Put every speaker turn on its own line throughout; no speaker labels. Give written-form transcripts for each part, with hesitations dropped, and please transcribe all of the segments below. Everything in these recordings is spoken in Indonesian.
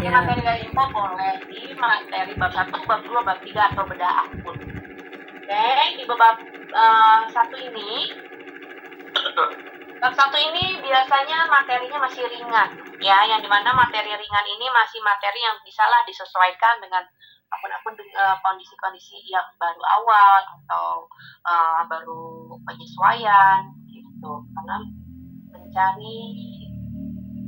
pakai materi dari info boleh di materi bab 1, bab 2, bab 3 atau bedah akun. Oke, di bab 1 ini bab 1 ini biasanya materinya masih ringan ya, yang dimana materi ringan ini masih materi yang bisalah disesuaikan dengan akun-akun kondisi-kondisi yang baru awal atau baru penyesuaian gitu, karena mencari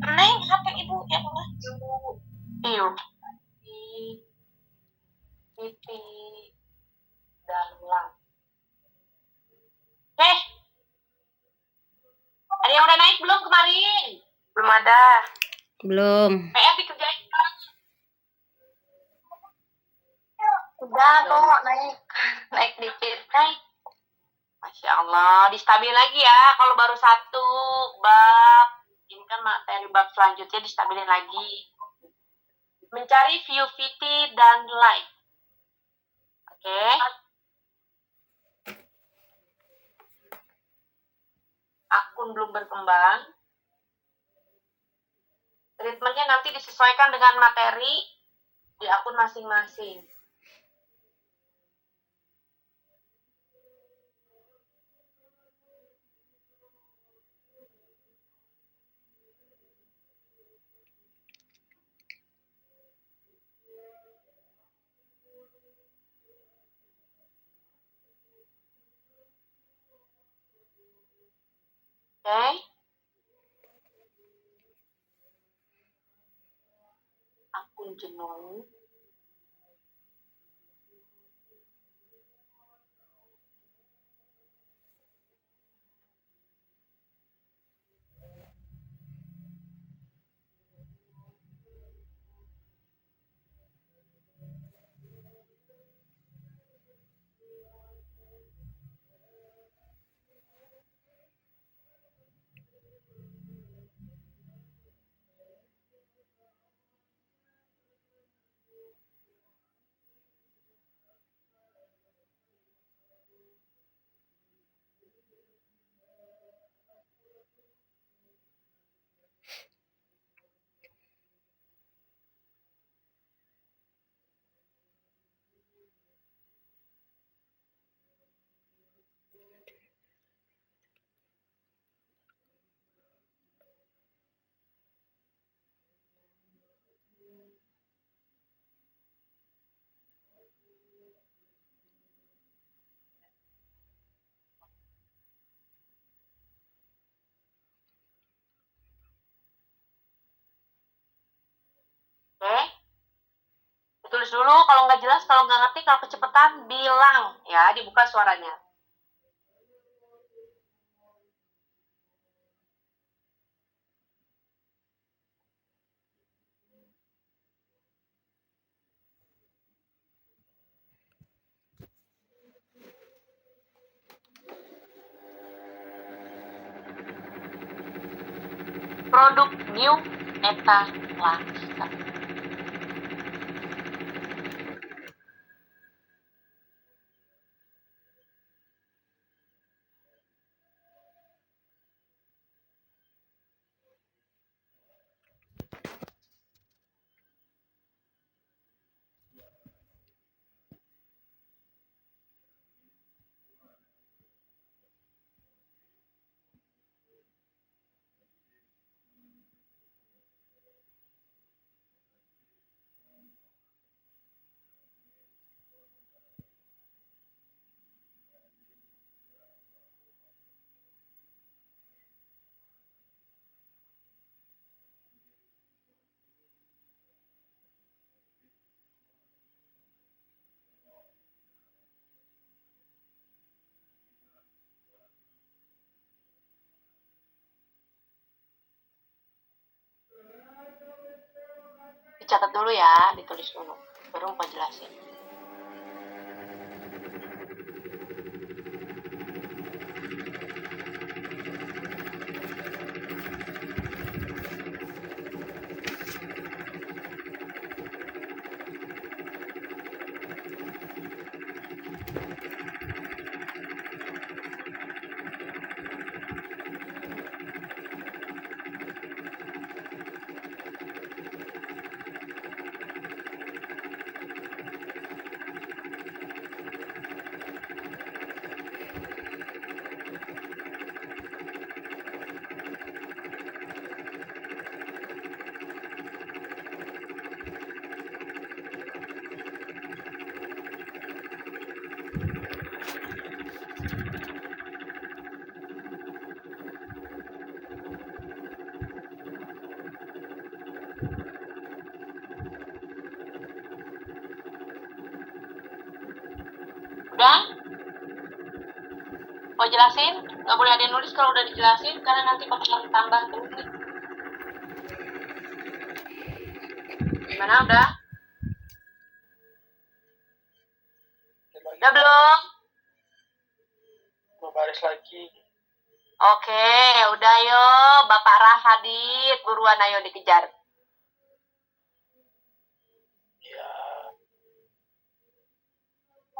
Neng, HP ibu ya Allah, ibu pipi dan lang. Ada yang udah naik belum kemarin? Belum ada.
Belum.
PF dikerjain. Udah kok naik dikit. Masya Allah, distabil lagi ya. Kalau baru 1 bab, ini kan materi bab selanjutnya distabilin lagi. Mencari view VT dan light. Oke. Akun belum berkembang. Treatmentnya nanti disesuaikan dengan materi di akun masing-masing. Oke. Akun jenuh. Oke. Tulis dulu, kalau nggak jelas, kalau nggak ngerti, kalau kecepatan bilang ya, dibuka suaranya. Produk new etalase. Dicatat dulu ya, ditulis dulu, baru mau jelasin. Udah? Mau jelasin? Nggak boleh ada yang nulis kalau udah dijelasin, karena nanti bakal tambah terus nih. Gimana, udah? Udah belum?
2 baris lagi.
Oke, udah yo. Bapak Rahadit, buruan ayo dikejar.
Ya.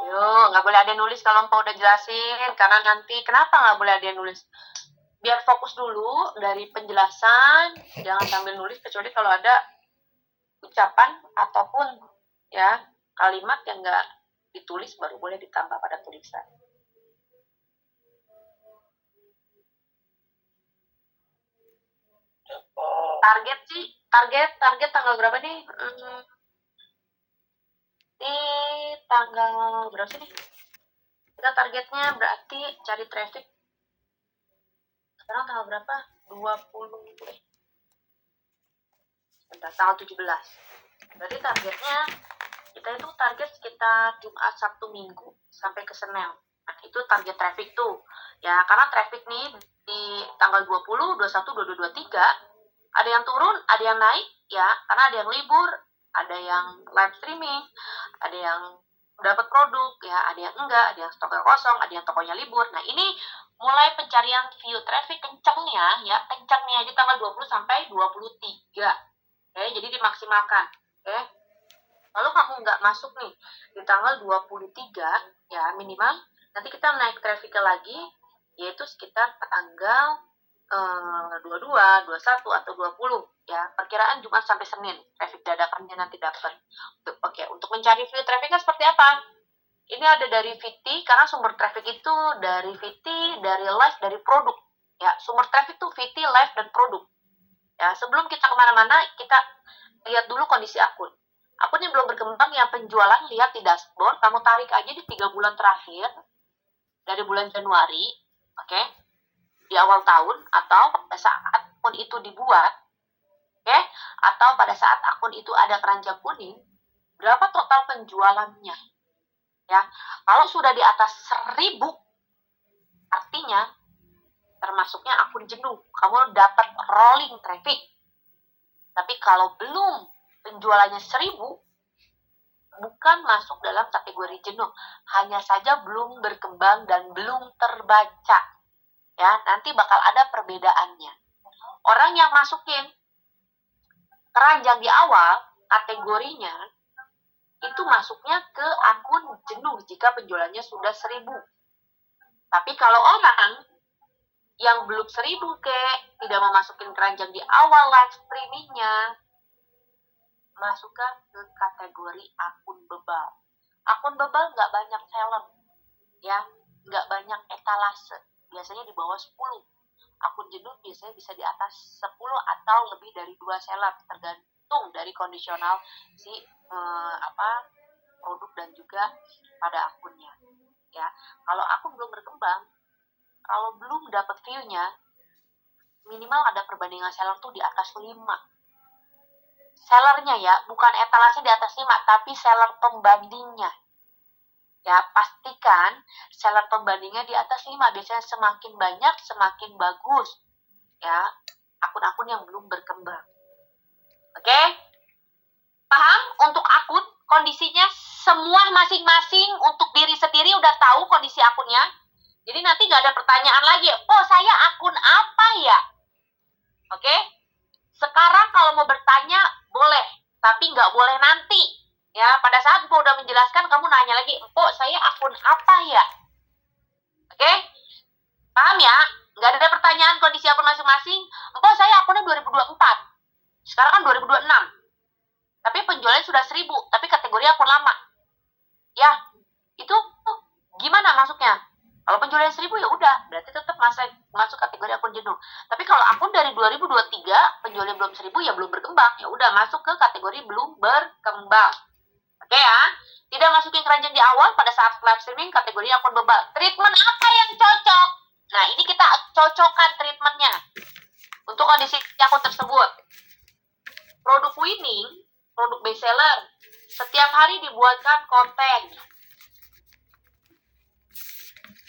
Yuk, nggak boleh ada yang nulis kalau Empok udah jelasin, karena nanti kenapa nggak boleh ada yang nulis? Biar fokus dulu dari penjelasan, jangan sambil nulis kecuali kalau ada ucapan ataupun ya kalimat yang nggak ditulis baru boleh ditambah pada tulisan. Target sih, target tanggal berapa nih? Di tanggal berapa sih nih? Kita targetnya berarti cari traffic. Sekarang tanggal berapa? 20 tanggal 17. Berarti targetnya kita itu target sekitar Jumat, Sabtu, Minggu sampai ke Senin. Nah, itu target traffic tuh. Ya, karena traffic nih di tanggal 20, 21, 22, 23 ada yang turun, ada yang naik ya, karena ada yang libur, ada yang live streaming, ada yang dapat produk ya, ada yang enggak, ada yang stoknya kosong, ada yang tokonya libur. Nah, ini mulai pencarian view traffic kencangnya ya, kencangnya di tanggal 20 sampai 23. Oke, jadi dimaksimalkan. Oke. Kalau kamu nggak masuk nih di tanggal 23 ya, minimal nanti kita naik traffic lagi yaitu sekitar tanggal 22, 21 atau 20 ya. Perkiraan Jumat sampai Senin traffic dadakannya nanti dapat. Oke, untuk mencari view trafficnya seperti apa? Ini ada dari VT, karena sumber traffic itu dari VT, dari live, dari produk. Ya, sumber traffic itu VT, live, dan produk. Ya, sebelum kita kemana-mana, kita lihat dulu kondisi akun. Akunnya belum berkembang, yang penjualan lihat di dashboard, kamu tarik aja di 3 bulan terakhir, dari bulan Januari, oke, di awal tahun, atau pada saat akun itu dibuat, oke, atau pada saat akun itu ada keranjang kuning, berapa total penjualannya. Ya, kalau sudah di atas 1000, artinya termasuknya akun jenuh, kamu dapat rolling traffic. Tapi kalau belum penjualannya 1000, bukan masuk dalam kategori jenuh, hanya saja belum berkembang dan belum terbaca. Ya, nanti bakal ada perbedaannya. Orang yang masukin keranjang di awal, kategorinya itu masuknya ke akun jenuh jika penjualannya sudah 1000. Tapi kalau orang yang belum 1000 tidak memasukin keranjang di awal live streamingnya, masukkan ke kategori akun bebal. Akun bebal nggak banyak seller, ya, nggak banyak etalase, biasanya di bawah 10. Akun jenuh biasanya bisa di atas 10 atau lebih dari 2 seller, tergantung dari kondisional si produk dan juga pada akunnya. Ya, kalau akun belum berkembang, kalau belum dapat view-nya, minimal ada perbandingan seller tuh di atas 5. Sellernya ya, bukan etalase di atas 5, tapi seller pembandingnya. Ya, pastikan seller pembandingnya di atas 5. Biasanya semakin banyak, semakin bagus. Ya, akun-akun yang belum berkembang. Oke? Paham? Untuk akun, kondisinya semua masing-masing untuk diri sendiri udah tahu kondisi akunnya. Jadi nanti nggak ada pertanyaan lagi, oh saya akun apa ya? Oke? Sekarang kalau mau bertanya, boleh. Tapi nggak boleh nanti. Ya, pada saat Empok udah menjelaskan, kamu nanya lagi, Empok saya akun apa ya? Oke? Paham ya? Nggak ada pertanyaan kondisi akun masing-masing. Empok saya akunnya 2024. Sekarang kan 2026. Tapi penjualannya sudah 1000. Tapi kategori akun lama. Ya, itu gimana masuknya? Kalau penjualan 1000 ya udah, berarti tetap masuk kategori akun jenuh. Tapi kalau akun dari 2023, penjualannya belum 1000 ya belum berkembang, ya udah masuk ke kategori belum berkembang. Oke ya, tidak masukin keranjang di awal pada saat live streaming, kategori akun bebal. Treatment apa yang cocok? Nah, ini kita cocokkan treatmentnya untuk kondisi akun tersebut. Produk winning, produk bestseller, setiap hari dibuatkan konten.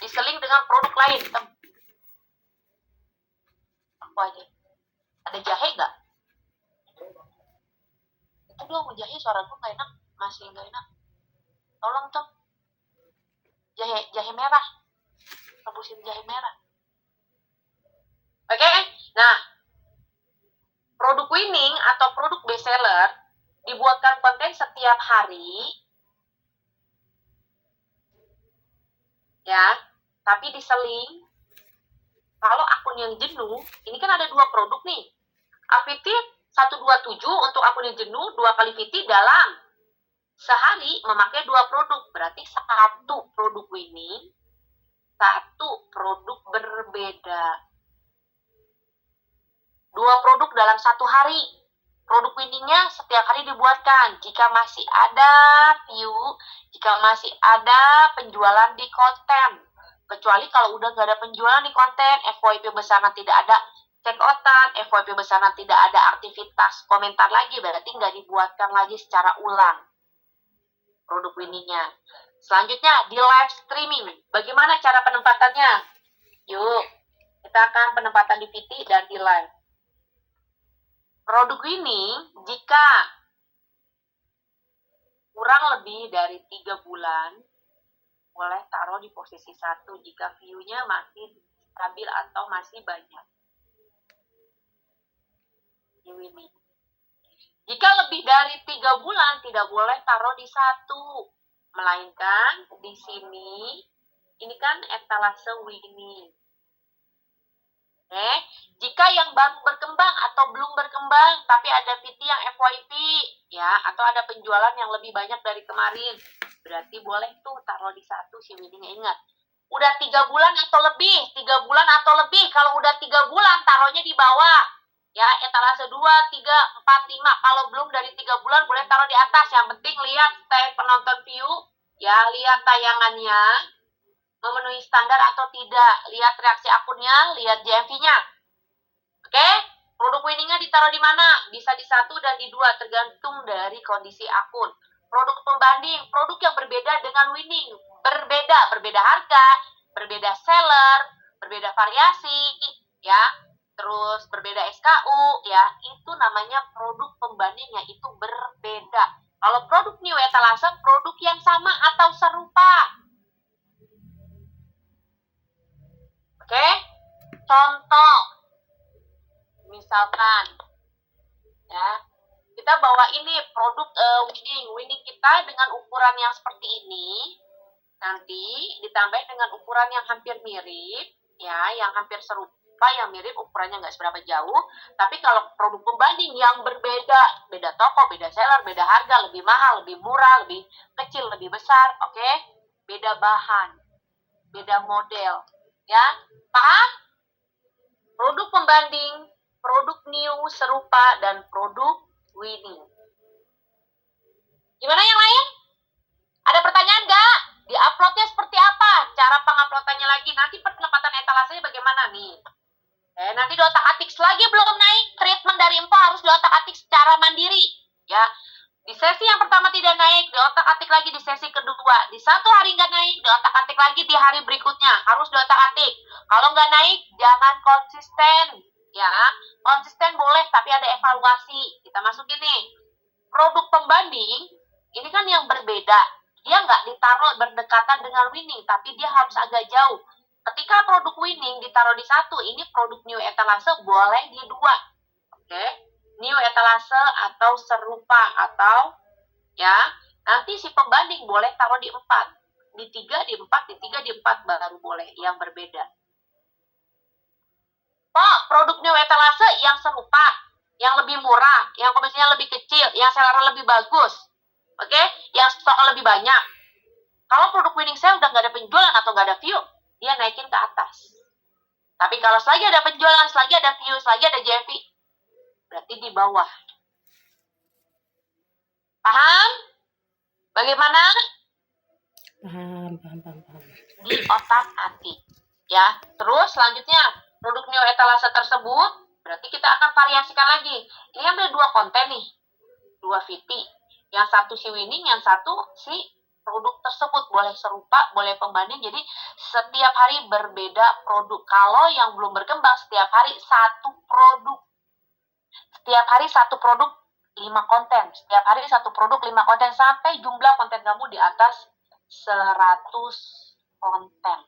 diseling dengan produk lain. Apa aja? Ada jahe nggak? Itu dong, jahe suara gue nggak enak, masih nggak enak. Tolong Tom, jahe merah, rebusin jahe merah. Oke, nah produk winning atau produk best seller dibuatkan konten setiap hari, ya, tapi diseling. Kalau akun yang jenuh, ini kan ada 2 produk nih. Afiti 127 untuk akun yang jenuh, 2 kali Viti dalam sehari memakai 2 produk. Berarti 1 produk winning, 1 produk berbeda. 2 produk dalam 1 hari. Produk winningnya setiap hari dibuatkan. Jika masih ada view, jika masih ada penjualan di konten. Kecuali kalau udah nggak ada penjualan di konten, FYP besaran tidak ada check-outan, FYP besaran tidak ada aktivitas komentar lagi, berarti nggak dibuatkan lagi secara ulang produk winningnya. Selanjutnya di live streaming. Bagaimana cara penempatannya? Yuk, kita akan penempatan di VT dan di live. Produk winning jika kurang lebih dari 3 bulan, boleh taruh di posisi 1 jika view-nya masih stabil atau masih banyak. Di winning. Jika lebih dari 3 bulan, tidak boleh taruh di 1. Melainkan di sini, ini kan etalase winning. Jika yang baru berkembang atau belum berkembang, tapi ada VT yang FYP, ya, atau ada penjualan yang lebih banyak dari kemarin, berarti boleh tuh taruh di 1 si winningnya. Ingat, udah 3 bulan atau lebih, 3 bulan atau lebih. Kalau udah 3 bulan, taruhnya di bawah, ya, etalase 2, 3, 4, 5. Kalau belum dari 3 bulan, boleh taruh di atas. Yang penting lihat stat penonton view, ya, lihat tayangannya memenuhi standar atau tidak, lihat reaksi akunnya, lihat JMV-nya. Oke, produk winningnya ditaruh di mana? Bisa di 1 dan di 2, tergantung dari kondisi akun. Produk pembanding, produk yang berbeda dengan winning, berbeda harga, berbeda seller, berbeda variasi, ya, terus berbeda SKU, ya, itu namanya produk pembanding yang itu berbeda. Kalau produk new etalase, produk yang sama atau serupa. Oke, contoh, misalkan, ya, kita bawa ini produk winning kita dengan ukuran yang seperti ini, nanti ditambah dengan ukuran yang hampir mirip, ya, yang hampir serupa, yang mirip ukurannya nggak seberapa jauh. Tapi kalau produk pembanding yang berbeda, beda toko, beda seller, beda harga, lebih mahal, lebih murah, lebih kecil, lebih besar, oke, beda bahan, beda model. Ya, paham? Produk pembanding, produk new serupa, dan produk winning. Gimana yang lain? Ada pertanyaan nggak? Di-uploadnya seperti apa? Cara penguploadannya lagi. Nanti penempatan etalasenya bagaimana nih? Nanti diotak-atik lagi belum naik. Treatment dari info harus diotak-atik secara mandiri. Ya. Di sesi yang pertama tidak naik, diotak-atik lagi di sesi kedua. Di 1 hari nggak naik, diotak-atik lagi di hari berikutnya. Harus diotak-atik. Kalau nggak naik, jangan konsisten. Ya, konsisten boleh, tapi ada evaluasi. Kita masukin nih. Produk pembanding, ini kan yang berbeda. Dia nggak ditaruh berdekatan dengan winning, tapi dia harus agak jauh. Ketika produk winning ditaruh di 1, ini produk new etalase boleh di 2. Oke? New etalase atau serupa atau, ya, nanti si pembanding boleh taruh di 4, di 3, di 4, di 3, di 4 baru boleh yang berbeda. Oh, produk new etalase yang serupa, yang lebih murah, yang komisinya lebih kecil, yang seller lebih bagus, oke, yang stok lebih banyak. Kalau produk winning saya udah nggak ada penjualan atau nggak ada view, dia naikin ke atas. Tapi kalau selagi ada penjualan, selagi ada view, selagi ada JMV, berarti di bawah. Paham? Bagaimana?
Paham.
Di otak-atik. Ya, terus selanjutnya produk new etalase tersebut berarti kita akan variasikan lagi. Ini ambil 2 konten nih, 2 VT. Yang satu si winning, yang satu si produk tersebut, boleh serupa, boleh pembanding. Jadi setiap hari berbeda produk. Kalau yang belum berkembang, setiap hari satu produk. Setiap hari satu produk 5 konten. Setiap hari satu produk 5 konten sampai jumlah konten kamu di atas 100 konten.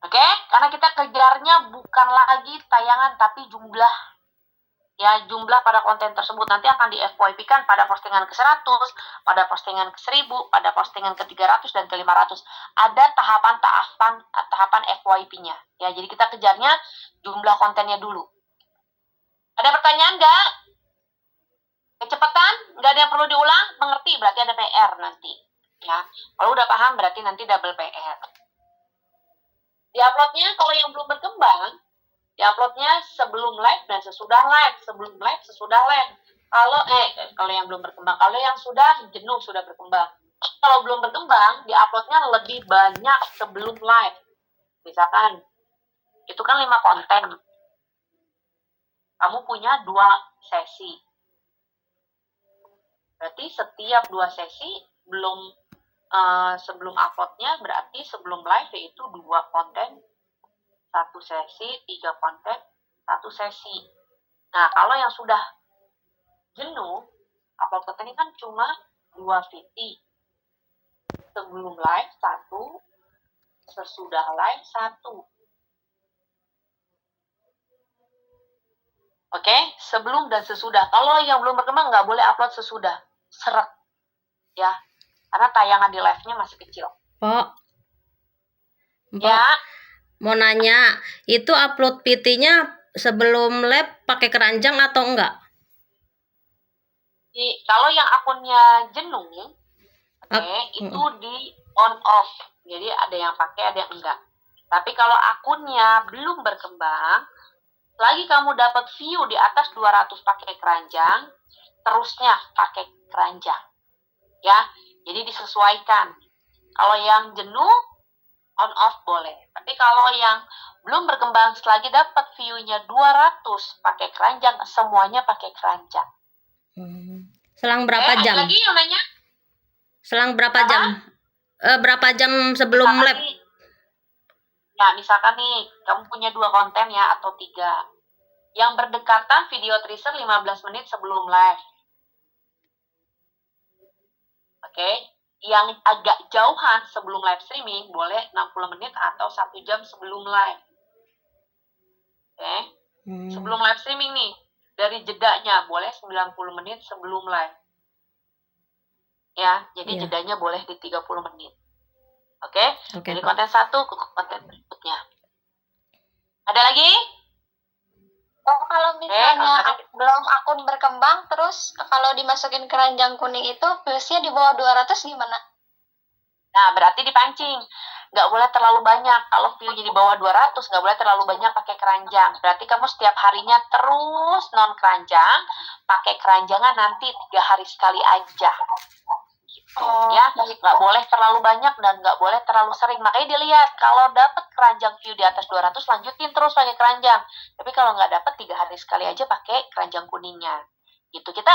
Oke? Karena kita kejarnya bukan lagi tayangan tapi jumlah. Ya, jumlah pada konten tersebut nanti akan di FYP-kan pada postingan ke-100, pada postingan ke-1000, pada postingan ke-300 dan ke-500. Ada tahapan FYP-nya. Ya, jadi kita kejarnya jumlah kontennya dulu. Ada pertanyaan nggak? Kecepatan? Nggak ada yang perlu diulang? Mengerti? Berarti ada PR nanti. Ya, kalau udah paham berarti nanti double PR. Di uploadnya kalau yang belum berkembang, di uploadnya sebelum live dan sesudah live, sebelum live, sesudah live. Kalau yang belum berkembang, kalau yang sudah jenuh sudah berkembang. Kalau belum berkembang, di uploadnya lebih banyak sebelum live. Misalkan, itu kan 5 konten. Kamu punya 2 sesi. Berarti setiap 2 sesi sebelum uploadnya berarti sebelum live yaitu 2 konten, 1 sesi, 3 konten, 1 sesi. Nah, kalau yang sudah jenuh, upload konten ini kan cuma 2 VT. Sebelum live 1, sesudah live 1. Oke, sebelum dan sesudah. Kalau yang belum berkembang nggak boleh upload sesudah. Seret. Ya, karena tayangan di live-nya masih kecil.
Pok,
Ya,
mau nanya, itu upload PT-nya sebelum live pakai keranjang atau enggak?
kalau yang akunnya jenuh, itu di on off. Jadi ada yang pakai, ada yang enggak. Tapi kalau akunnya belum berkembang, lagi kamu dapat view di atas 200 pakai keranjang, terusnya pakai keranjang. Ya, jadi disesuaikan. Kalau yang jenuh, on off boleh. Tapi kalau yang belum berkembang, selagi dapat view-nya 200 pakai keranjang, semuanya pakai keranjang.
Selang berapa jam?
Lagi yang nanya?
Selang berapa jam? Berapa jam sebelum live?
Misalkan nih, kamu punya 2 konten ya, atau 3. Yang berdekatan video teaser 15 menit sebelum live. Oke. Yang agak jauhan sebelum live streaming, boleh 60 menit atau 1 jam sebelum live. Oke. Sebelum live streaming nih, dari jedanya boleh 90 menit sebelum live. Ya, jadi jedanya boleh di 30 menit. Oke? Dari konten 1 ke konten berikutnya. Ada lagi?
Kalau misalnya belum akun berkembang, terus kalau dimasukin keranjang kuning itu viewsnya di bawah 200 gimana?
Nah, berarti dipancing. Nggak boleh terlalu banyak. Kalau view-nya di bawah 200, nggak boleh terlalu banyak pakai keranjang. Berarti kamu setiap harinya terus non keranjang, pakai keranjangan nanti 3 hari sekali aja. Ya, nggak boleh terlalu banyak dan nggak boleh terlalu sering. Makanya dilihat, kalau dapat keranjang view di atas 200, lanjutin terus pakai keranjang. Tapi kalau nggak dapat 3 hari sekali aja pakai keranjang kuningnya. Gitu. Kita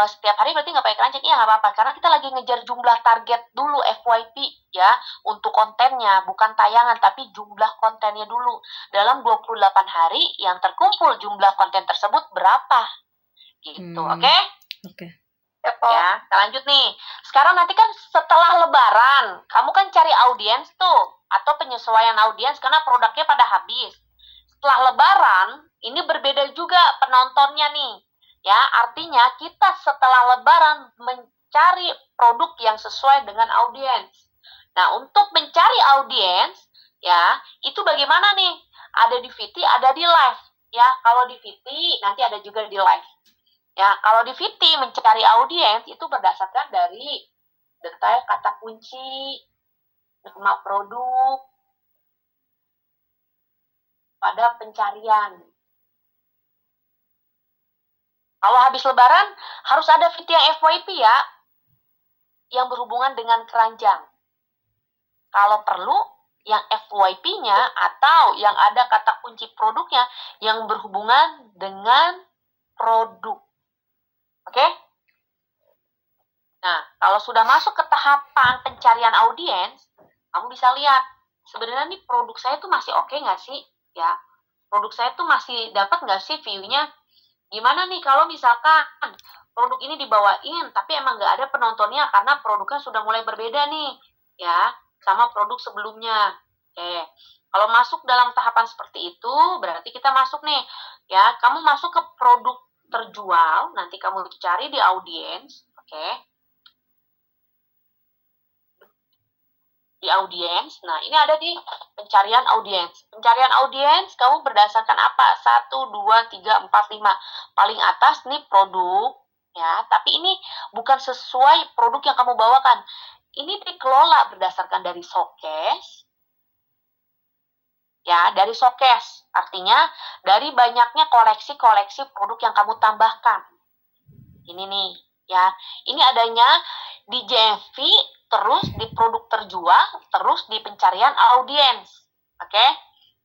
setiap hari berarti nggak pakai keranjang, iya nggak apa-apa. Karena kita lagi ngejar jumlah target dulu FYP ya, untuk kontennya, bukan tayangan, tapi jumlah kontennya dulu. Dalam 28 hari yang terkumpul jumlah konten tersebut berapa? Gitu, oke?
Oke.
Ya, kita lanjut nih. Sekarang nanti kan setelah lebaran, kamu kan cari audiens tuh, atau penyesuaian audiens karena produknya pada habis. Setelah lebaran, ini berbeda juga penontonnya nih. Ya, artinya kita setelah lebaran mencari produk yang sesuai dengan audiens. Nah, untuk mencari audiens, ya, itu bagaimana nih? Ada di VT, ada di live. Ya, kalau di VT nanti ada juga di live. Ya, kalau di VT mencari audiens itu berdasarkan dari detail kata kunci, nama produk, pada pencarian. Kalau habis lebaran, harus ada VT yang FYP ya, yang berhubungan dengan keranjang. Kalau perlu, yang FYP-nya atau yang ada kata kunci produknya yang berhubungan dengan produk. Oke? Nah, Kalau sudah masuk ke tahapan pencarian audiens, kamu bisa lihat sebenarnya nih produk saya tuh masih oke nggak sih, ya? Produk saya tuh masih dapat nggak sih view-nya? Gimana nih kalau misalkan produk ini dibawain, tapi emang nggak ada penontonnya karena produknya sudah mulai berbeda nih, ya, sama produk sebelumnya. Oke, kalau masuk dalam tahapan seperti itu, berarti kita masuk nih, ya, kamu masuk ke produk terjual, nanti kamu cari di audiens, oke, di audiens. Nah, ini ada di pencarian audiens. Pencarian audiens, kamu berdasarkan apa? 1, 2, 3, 4, 5. Paling atas nih produk, ya, tapi ini bukan sesuai produk yang kamu bawakan. Ini dikelola berdasarkan dari showcase, ya, dari showcase. Artinya, dari banyaknya koleksi-koleksi produk yang kamu tambahkan. Ini nih, ya. Ini adanya di JFV, terus di produk terjual, terus di pencarian audiens. Oke?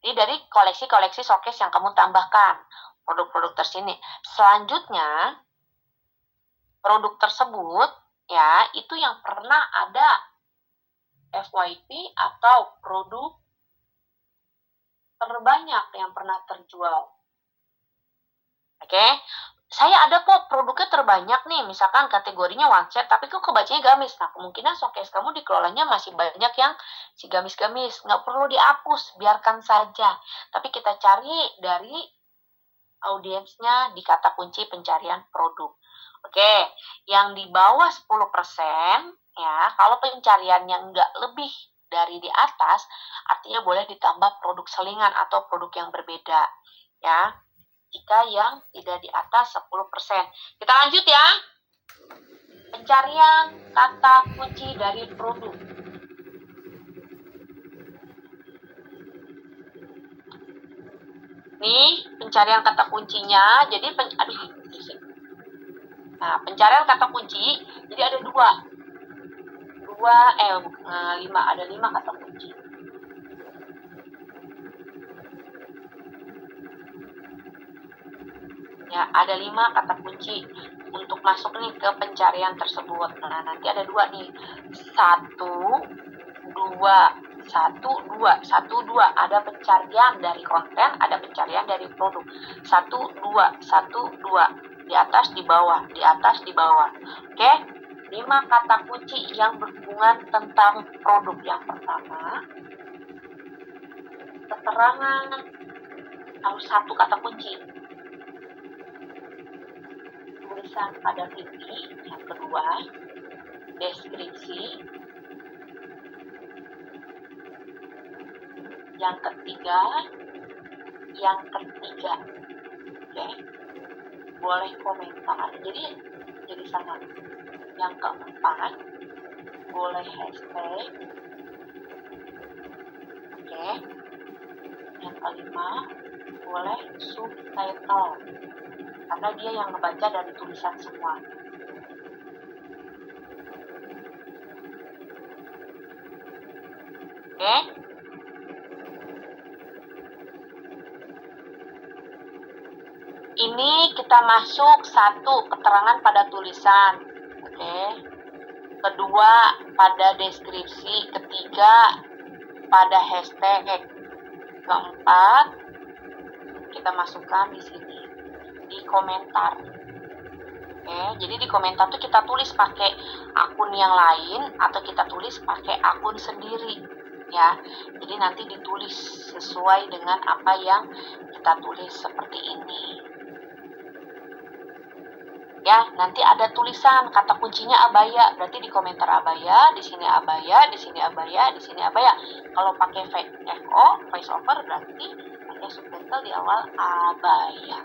Jadi dari koleksi-koleksi showcase yang kamu tambahkan, produk-produk tersini. Selanjutnya, produk tersebut, ya, itu yang pernah ada FYP atau produk terbanyak yang pernah terjual. Oke? Saya ada kok produknya terbanyak nih, misalkan kategorinya one set, tapi kok kebacanya gamis. Nah, kemungkinan showcase kamu dikelolanya masih banyak yang si gamis-gamis. Nggak perlu dihapus, biarkan saja. Tapi kita cari dari audiensnya di kata kunci pencarian produk. Oke, yang di bawah 10%, ya, kalau pencariannya nggak lebih dari di atas, artinya boleh ditambah produk selingan atau produk yang berbeda. Ya, jika yang tidak di atas 10%. Kita lanjut ya. Pencarian kata kunci dari produk. Nih, pencarian kata kuncinya. Jadi, nah, pencarian kata kunci, jadi ada 5, ada 5 kata kunci. Ya, ada 5 kata kunci untuk masuk nih ke pencarian tersebut. Nah, nanti ada 2 nih. 1, 2. Ada pencarian dari konten, ada pencarian dari produk. 1, 2. Di atas, di bawah, di atas, di bawah. Oke? 5 kata kunci yang berhubungan tentang produk. Yang pertama, keterangan harus 1 kata kunci. Tulisan pada titik. Yang kedua, deskripsi. Yang ketiga, oke, boleh komentar, jadi sama. Yang keempat, boleh hashtag, oke. Yang kelima, boleh subtitle, karena dia yang ngebaca dari tulisan semua. Oke. Ini kita masuk 1, keterangan pada tulisan. Oke. Kedua, pada deskripsi. Ketiga, pada hashtag. Keempat, kita masukkan di sini, di komentar. Oke, jadi di komentar tuh kita tulis pakai akun yang lain atau kita tulis pakai akun sendiri, ya. Jadi nanti ditulis sesuai dengan apa yang kita tulis seperti ini. Ya, nanti ada tulisan kata kuncinya abaya, berarti di komentar abaya, di sini abaya, di sini abaya, di sini abaya. Kalau pakai voice over berarti pakai subtitle di awal abaya.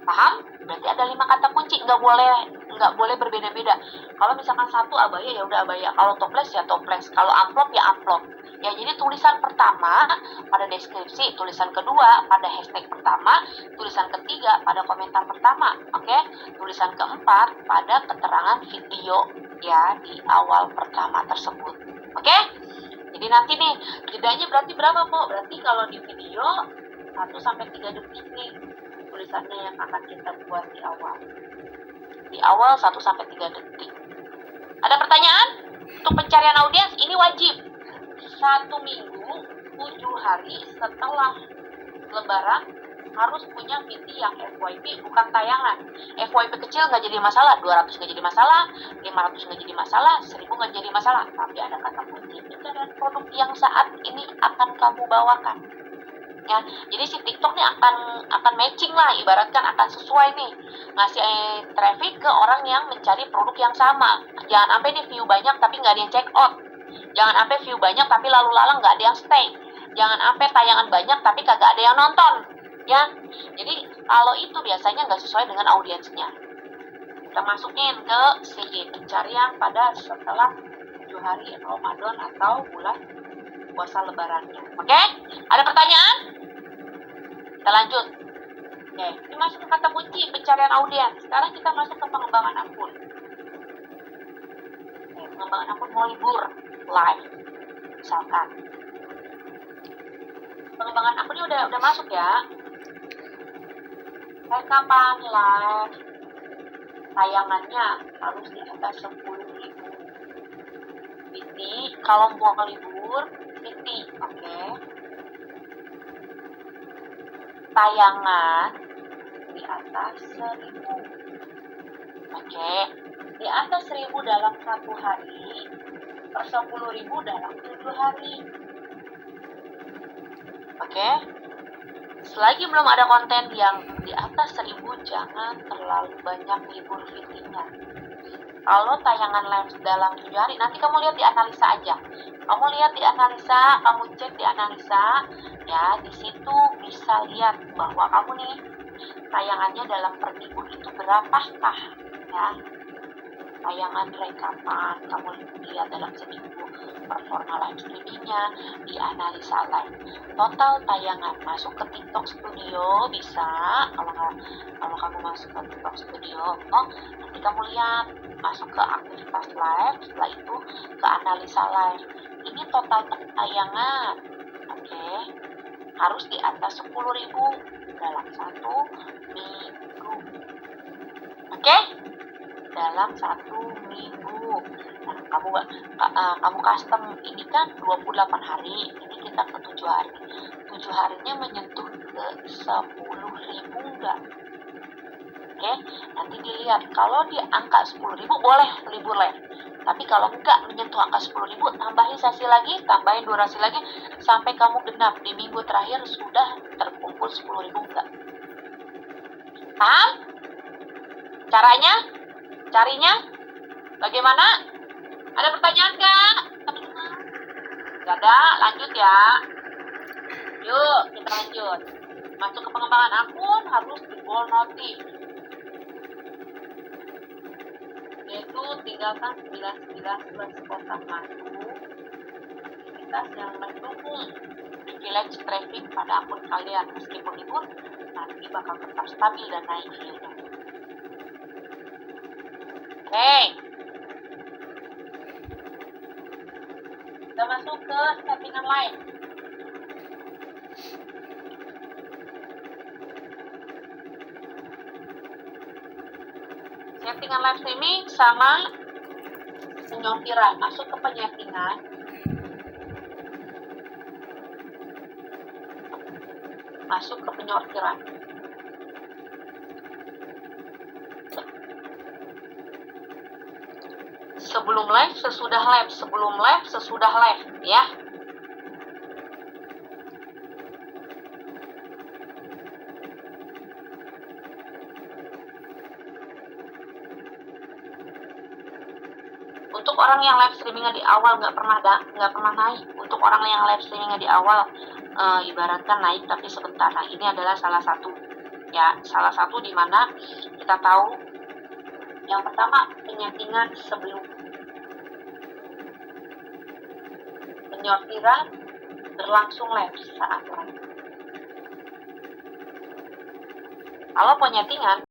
Paham? Berarti ada 5 kata kunci, nggak boleh berbeda-beda. Kalau misalkan 1 abaya, ya udah abaya. Kalau toples, ya toples. Kalau amplop, ya amplop. Ya, jadi tulisan pertama pada deskripsi, tulisan kedua pada hashtag pertama, tulisan ketiga pada komentar pertama, oke? Tulisan keempat pada keterangan video, ya, di awal pertama tersebut, oke? Jadi nanti nih, jedanya berarti berapa, Po? Berarti kalau di video 1-3 detik nih tulisannya yang akan kita buat di awal. Di awal 1-3 detik. Ada pertanyaan? Untuk pencarian audiens ini wajib 1 minggu 7 hari setelah Lebaran harus punya VT yang FYP, bukan tayangan. FYP kecil nggak jadi masalah, 200 nggak jadi masalah, 500 nggak jadi masalah, 1000 nggak jadi masalah. Tapi ada kata kunci pencarian produk yang saat ini akan kamu bawakan. Ya, jadi si TikTok nih akan matching lah, ibaratkan akan sesuai nih ngasih traffic ke orang yang mencari produk yang sama. Jangan sampai nih view banyak tapi nggak ada yang check out. Jangan sampai view banyak tapi lalu lalang nggak ada yang stay. Jangan sampai tayangan banyak tapi kagak ada yang nonton. Ya, jadi kalau itu biasanya nggak sesuai dengan audiensnya. Kita masukin ke si pencarian pada setelah 7 hari Ramadan atau bulan puasa lebarannya. Oke? Ada pertanyaan? Kita lanjut. Oke, ini masuk ke kata kunci pencarian audiens. Sekarang kita masuk ke pengembangan akun. Oke, pengembangan akun mau libur live. Misalkan. Pengembangan akun ini udah masuk ya. Kapan live tayangannya harus di atas 10.000 VT. Kalau mau libur VT, oke. Tayangan di atas 1.000, oke. Di atas 1.000 dalam 1 hari, per 10.000 dalam 7 hari, oke. Selagi belum ada konten yang di atas 1.000, jangan terlalu banyak libur VT-nya. Kalau tayangan live dalam 7 hari, nanti kamu lihat di analisa aja. Kamu lihat di analisa, kamu cek di analisa, ya di situ bisa lihat bahwa kamu nih tayangannya dalam per minggu itu berapakah, ya. Tayangan rekapan, kamu lihat dalam seminggu performa live streamingnya, di analisa live. Total tayangan masuk ke TikTok Studio bisa, kalau kamu masuk ke TikTok Studio, nanti kamu lihat masuk ke aktivitas live, setelah itu ke analisa live. Ini total tayangan, oke, harus di atas 10.000 dalam 1 minggu, oke? Dalam 1 minggu. Nah, kamu custom ini kan 28 hari, ini kita ke 7 hari. 7 harinya menyentuh ke 10.000 enggak? Oke, nanti dilihat. Kalau di angka 10.000 boleh libur live. Tapi kalau enggak menyentuh angka 10.000, tambahin sesi lagi, tambahin durasi lagi sampai kamu genap di minggu terakhir sudah terkumpul 10.000 enggak? Paham? Caranya? Carinya? Bagaimana? Ada pertanyaan nggak? Nggak ada, lanjut ya. Yuk, kita lanjut. Masuk ke pengembangan akun, harus di goal notif. Yaitu tinggalkan 99 kotak masuk aktivitas yang mendukung privilege traffic pada akun kalian. Meskipun libur, nanti bakal tetap stabil dan naik view-nya. Oke, kita masuk ke settingan lain. Settingan live streaming sama penyortiran. Masuk ke penyetingan. Masuk ke penyortiran. Sebelum live, sesudah live, sebelum live, sesudah live, ya. Untuk orang yang live streamingnya di awal nggak pernah naik. Untuk orang yang live streamingnya di awal ibaratkan naik tapi sebentar. Nah, ini adalah salah satu, ya, salah satu di mana kita tahu. Yang pertama, penyetingan sebelum penyortiran berlangsung live saat live. Kalau penyetingan